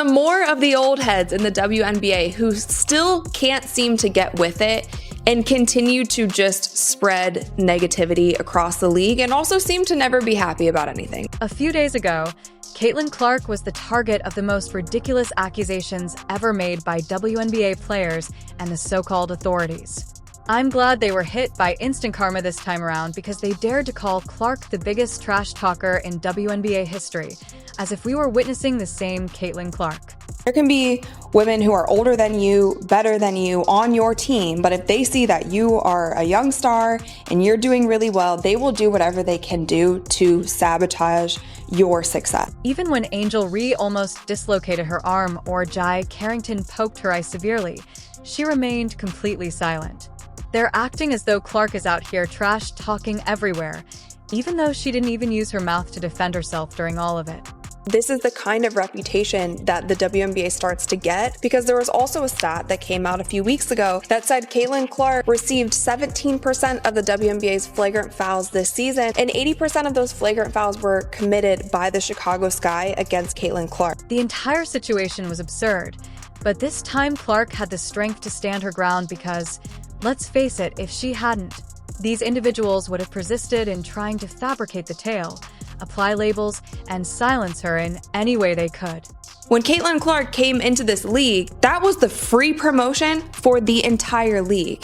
Some more of the old heads in the WNBA who still can't seem to get with it and continue to just spread negativity across the league and also seem to never be happy about anything. A few days ago, Caitlin Clark was the target of the most ridiculous accusations ever made by WNBA players and the so-called authorities. I'm glad they were hit by instant karma this time around because they dared to call Clark the biggest trash talker in WNBA history, as if we were witnessing the same Caitlin Clark. There can be women who are older than you, better than you on your team, but if they see that you are a young star and you're doing really well, they will do whatever they can do to sabotage your success. Even when Angel Ree almost dislocated her arm or Jai Carrington poked her eye severely, she remained completely silent. They're acting as though Clark is out here trash talking everywhere, even though she didn't even use her mouth to defend herself during all of it. This is the kind of reputation that the WNBA starts to get, because there was also a stat that came out a few weeks ago that said Caitlin Clark received 17% of the WNBA's flagrant fouls this season, and 80% of those flagrant fouls were committed by the Chicago Sky against Caitlin Clark. The entire situation was absurd, but this time Clark had the strength to stand her ground because, let's face it, if she hadn't, these individuals would have persisted in trying to fabricate the tale, apply labels, and silence her in any way they could. When Caitlin Clark came into this league, that was the free promotion for the entire league.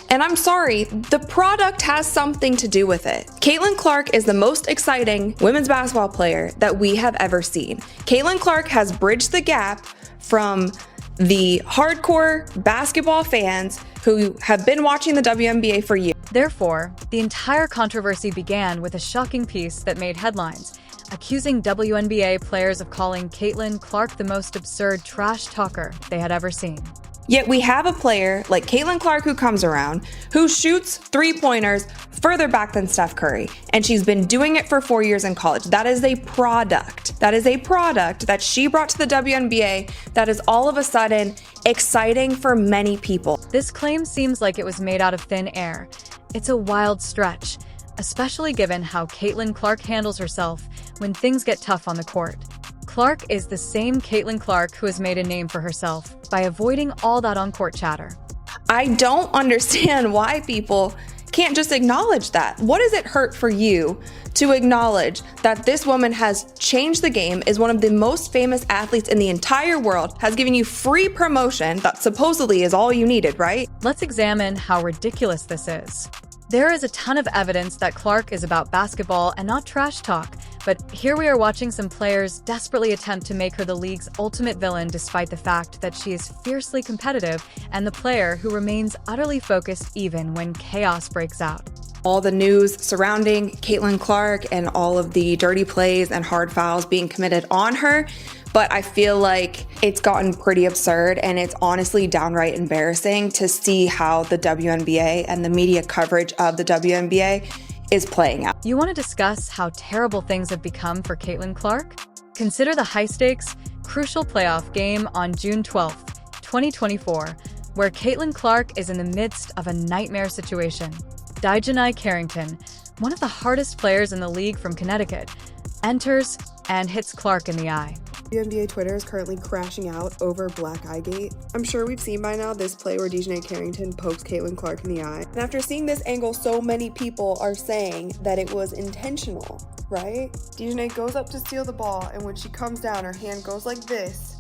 And I'm sorry, the product has something to do with it. Caitlin Clark is the most exciting women's basketball player that we have ever seen. Caitlin Clark has bridged the gap from the hardcore basketball fans who have been watching the WNBA for years. Therefore, the entire controversy began with a shocking piece that made headlines, accusing WNBA players of calling Caitlin Clark the most absurd trash talker they had ever seen. Yet we have a player like Caitlin Clark who comes around, who shoots three-pointers further back than Steph Curry, and she's been doing it for 4 years in college. That is a product. That is a product that she brought to the WNBA that is all of a sudden exciting for many people. This claim seems like it was made out of thin air. It's a wild stretch, especially given how Caitlin Clark handles herself when things get tough on the court. Clark is the same Caitlin Clark who has made a name for herself by avoiding all that on-court chatter. I don't understand why people can't just acknowledge that. What does it hurt for you to acknowledge that this woman has changed the game, is one of the most famous athletes in the entire world, has given you free promotion that supposedly is all you needed, right? Let's examine how ridiculous this is. There is a ton of evidence that Clark is about basketball and not trash talk, but here we are watching some players desperately attempt to make her the league's ultimate villain despite the fact that she is fiercely competitive and the player who remains utterly focused even when chaos breaks out. All the news surrounding Caitlin Clark and all of the dirty plays and hard fouls being committed on her, but I feel like it's gotten pretty absurd, and it's honestly downright embarrassing to see how the WNBA and the media coverage of the WNBA is playing out. You want to discuss how terrible things have become for Caitlin Clark? Consider the high-stakes, crucial playoff game on June 12, 2024, where Caitlin Clark is in the midst of a nightmare situation. Jai Carrington, one of the hardest players in the league from Connecticut, enters and hits Clark in the eye. WNBA Twitter is currently crashing out over Black Eye Gate. I'm sure we've seen by now this play where Jai Carrington pokes Caitlin Clark in the eye. And after seeing this angle, so many people are saying that it was intentional, right? Jai goes up to steal the ball, and when she comes down, her hand goes like this,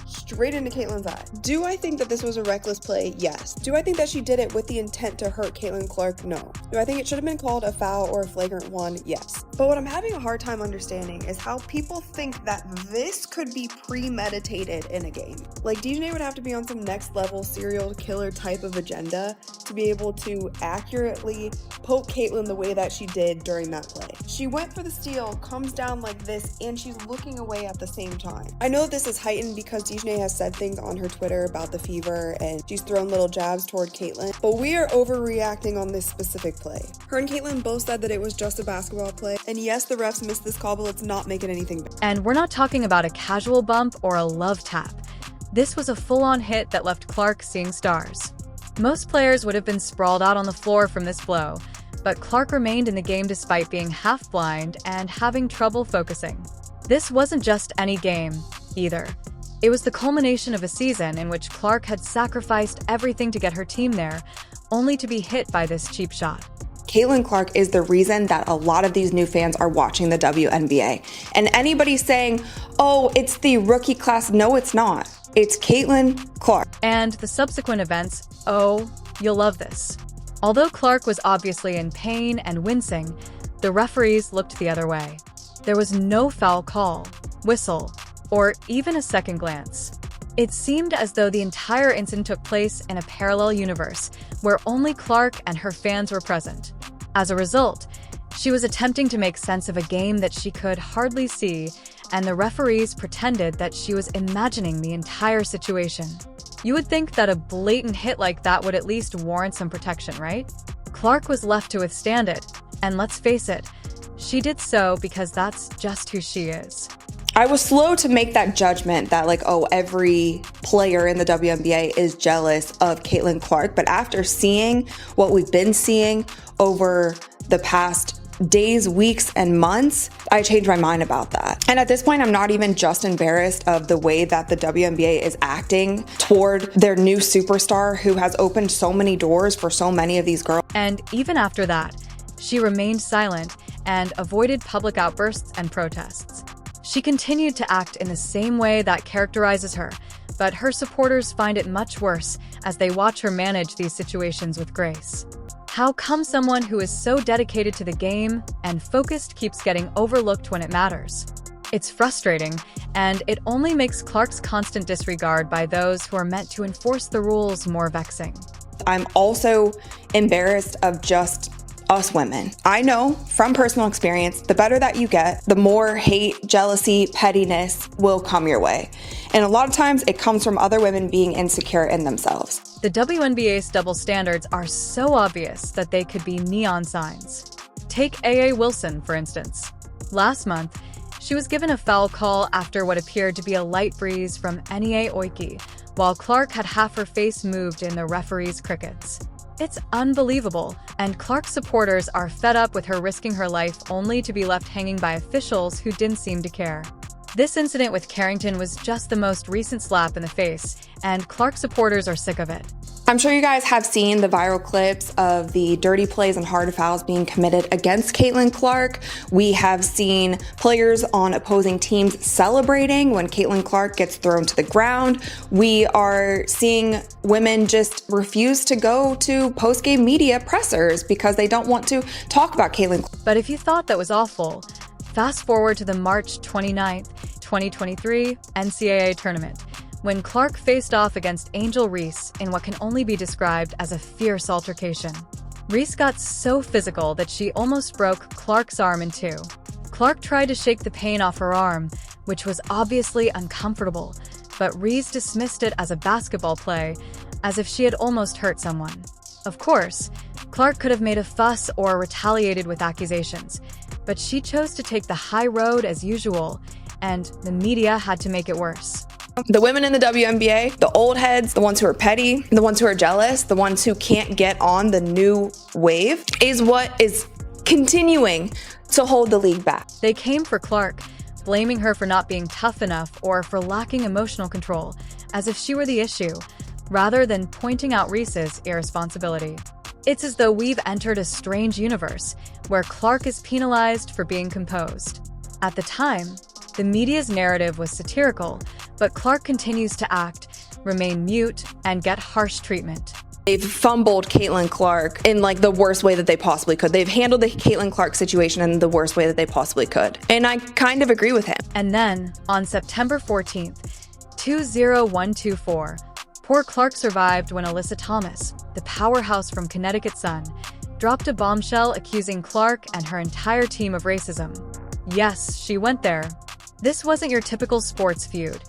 straight into Caitlin's eye. Do I think that this was a reckless play? Yes. Do I think that she did it with the intent to hurt Caitlin Clark? No. Do I think it should have been called a foul or a flagrant one? Yes. But what I'm having a hard time understanding is how people think that this could be premeditated in a game. Like, Jai would have to be on some next level serial killer type of agenda to be able to accurately poke Caitlin the way that she did during that play. She went for the steal, comes down like this, and she's looking away at the same time. I know this is heightened because Jai has said things on her Twitter about the fever, and she's thrown little jabs toward Caitlin, but we are overreacting on this specific play. Her and Caitlin both said that it was just a basketball play, and yes, the refs missed this call, but let's not make it anything bad. And we're not talking about a casual bump or a love tap. This was a full-on hit that left Clark seeing stars. Most players would have been sprawled out on the floor from this blow, but Clark remained in the game despite being half blind and having trouble focusing. This wasn't just any game, either. It was the culmination of a season in which Clark had sacrificed everything to get her team there, only to be hit by this cheap shot. Caitlin Clark is the reason that a lot of these new fans are watching the WNBA. And anybody saying, oh, it's the rookie class, no, it's not. It's Caitlin Clark. And the subsequent events, oh, you'll love this. Although Clark was obviously in pain and wincing, the referees looked the other way. There was no foul call, whistle, or even a second glance. It seemed as though the entire incident took place in a parallel universe where only Clark and her fans were present. As a result, she was attempting to make sense of a game that she could hardly see, and the referees pretended that she was imagining the entire situation. You would think that a blatant hit like that would at least warrant some protection, right? Clark was left to withstand it, and let's face it, she did so because that's just who she is. I was slow to make that judgment that every player in the WNBA is jealous of Caitlin Clark. But after seeing what we've been seeing over the past days, weeks, and months, I changed my mind about that. And at this point, I'm not even just embarrassed of the way that the WNBA is acting toward their new superstar who has opened so many doors for so many of these girls. And even after that, she remained silent and avoided public outbursts and protests. She continued to act in the same way that characterizes her, but her supporters find it much worse as they watch her manage these situations with grace. How come someone who is so dedicated to the game and focused keeps getting overlooked when it matters? It's frustrating, and it only makes Clark's constant disregard by those who are meant to enforce the rules more vexing. I'm also embarrassed of just us women. I know from personal experience, the better that you get, the more hate, jealousy, pettiness will come your way. And a lot of times it comes from other women being insecure in themselves. The WNBA's double standards are so obvious that they could be neon signs. Take A.A. Wilson, for instance. Last month, she was given a foul call after what appeared to be a light breeze from Nia Oiki, while Clark had half her face moved in the referee's crickets. It's unbelievable, and Clark's supporters are fed up with her risking her life only to be left hanging by officials who didn't seem to care. This incident with Carrington was just the most recent slap in the face, and Clark supporters are sick of it. I'm sure you guys have seen the viral clips of the dirty plays and hard fouls being committed against Caitlin Clark. We have seen players on opposing teams celebrating when Caitlin Clark gets thrown to the ground. We are seeing women just refuse to go to post-game media pressers because they don't want to talk about Caitlin Clark. But if you thought that was awful, fast forward to the March 29th, 2023 NCAA tournament, when Clark faced off against Angel Reese in what can only be described as a fierce altercation. Reese got so physical that she almost broke Clark's arm in two. Clark tried to shake the pain off her arm, which was obviously uncomfortable, but Reese dismissed it as a basketball play, as if she had almost hurt someone. Of course, Clark could have made a fuss or retaliated with accusations, but she chose to take the high road as usual, and the media had to make it worse. The women in the WNBA, the old heads, the ones who are petty, the ones who are jealous, the ones who can't get on the new wave, is what is continuing to hold the league back. They came for Clark, blaming her for not being tough enough or for lacking emotional control, as if she were the issue, rather than pointing out Reese's irresponsibility. It's as though we've entered a strange universe, where Clark is penalized for being composed. At the time, the media's narrative was satirical, but Clark continues to act, remain mute, and get harsh treatment. They've fumbled Caitlin Clark in the worst way that they possibly could. They've handled the Caitlin Clark situation in the worst way that they possibly could. And I kind of agree with him. And then, on September 14th, 20124, poor Clark survived when Alyssa Thomas, the powerhouse from Connecticut Sun, dropped a bombshell accusing Clark and her entire team of racism. Yes, she went there. This wasn't your typical sports feud.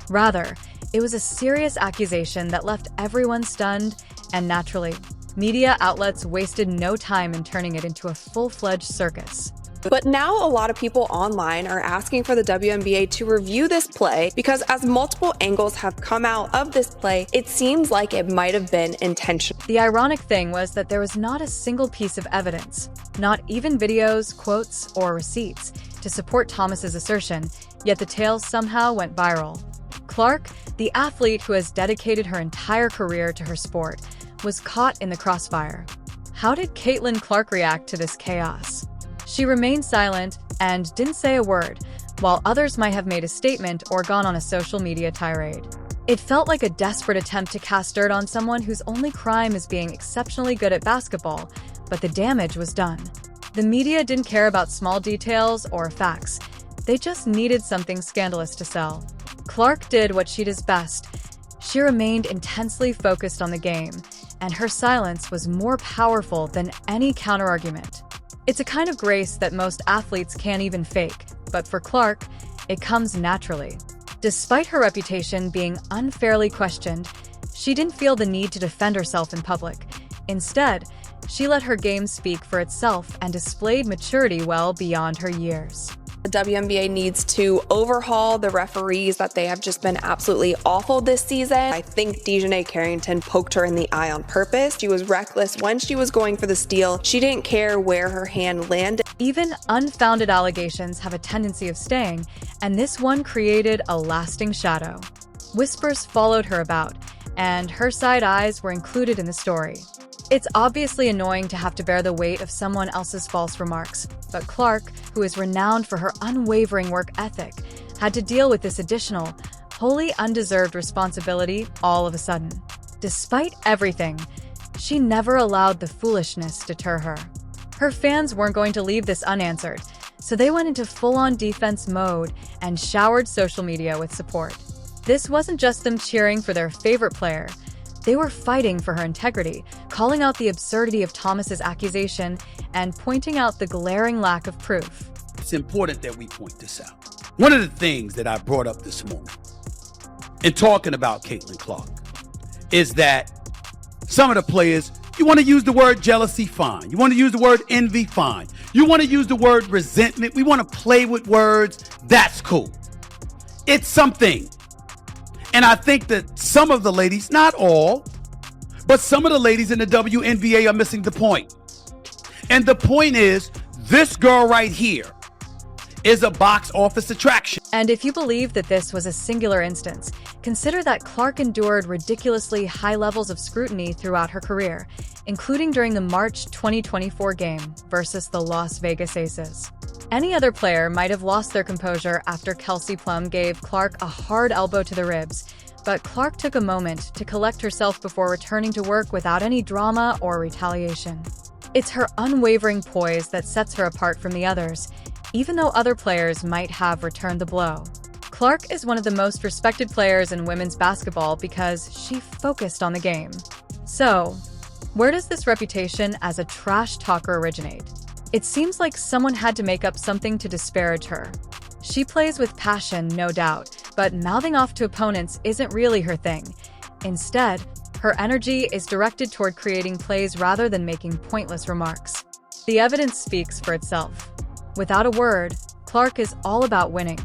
Rather, it was a serious accusation that left everyone stunned, and naturally, media outlets wasted no time in turning it into a full-fledged circus. But now a lot of people online are asking for the WNBA to review this play because as multiple angles have come out of this play, it seems like it might have been intentional. The ironic thing was that there was not a single piece of evidence, not even videos, quotes, or receipts, to support Thomas's assertion, yet the tale somehow went viral. Clark, the athlete who has dedicated her entire career to her sport, was caught in the crossfire. How did Caitlin Clark react to this chaos? She remained silent and didn't say a word, while others might have made a statement or gone on a social media tirade. It felt like a desperate attempt to cast dirt on someone whose only crime is being exceptionally good at basketball, but the damage was done. The media didn't care about small details or facts. They just needed something scandalous to sell. Clark did what she does best. She remained intensely focused on the game, and her silence was more powerful than any counterargument. It's a kind of grace that most athletes can't even fake, but for Clark, it comes naturally. Despite her reputation being unfairly questioned, she didn't feel the need to defend herself in public. Instead, she let her game speak for itself and displayed maturity well beyond her years. The WNBA needs to overhaul the referees that they have just been absolutely awful this season. I think DiJonai Carrington poked her in the eye on purpose. She was reckless when she was going for the steal. She didn't care where her hand landed. Even unfounded allegations have a tendency of staying, and this one created a lasting shadow. Whispers followed her about, and her side eyes were included in the story. It's obviously annoying to have to bear the weight of someone else's false remarks, but Clark, who is renowned for her unwavering work ethic, had to deal with this additional, wholly undeserved responsibility all of a sudden. Despite everything, she never allowed the foolishness deter her. Her fans weren't going to leave this unanswered, so they went into full-on defense mode and showered social media with support. This wasn't just them cheering for their favorite player. They were fighting for her integrity, calling out the absurdity of Thomas's accusation and pointing out the glaring lack of proof. It's important that we point this out. One of the things that I brought up this morning in talking about Caitlin Clark is that some of the players, you want to use the word jealousy, fine. You want to use the word envy, fine. You want to use the word resentment. We want to play with words. That's cool. It's something. And I think that some of the ladies, not all, but some of the ladies in the WNBA are missing the point. And the point is, this girl right here is a box office attraction. And if you believe that this was a singular instance, consider that Clark endured ridiculously high levels of scrutiny throughout her career, including during the March 2024 game versus the Las Vegas Aces. Any other player might have lost their composure after Kelsey Plum gave Clark a hard elbow to the ribs, but Clark took a moment to collect herself before returning to work without any drama or retaliation. It's her unwavering poise that sets her apart from the others, even though other players might have returned the blow. Clark is one of the most respected players in women's basketball because she focused on the game. So, where does this reputation as a trash talker originate? It seems like someone had to make up something to disparage her. She plays with passion, no doubt, but mouthing off to opponents isn't really her thing. Instead, her energy is directed toward creating plays rather than making pointless remarks. The evidence speaks for itself. Without a word, Clark is all about winning.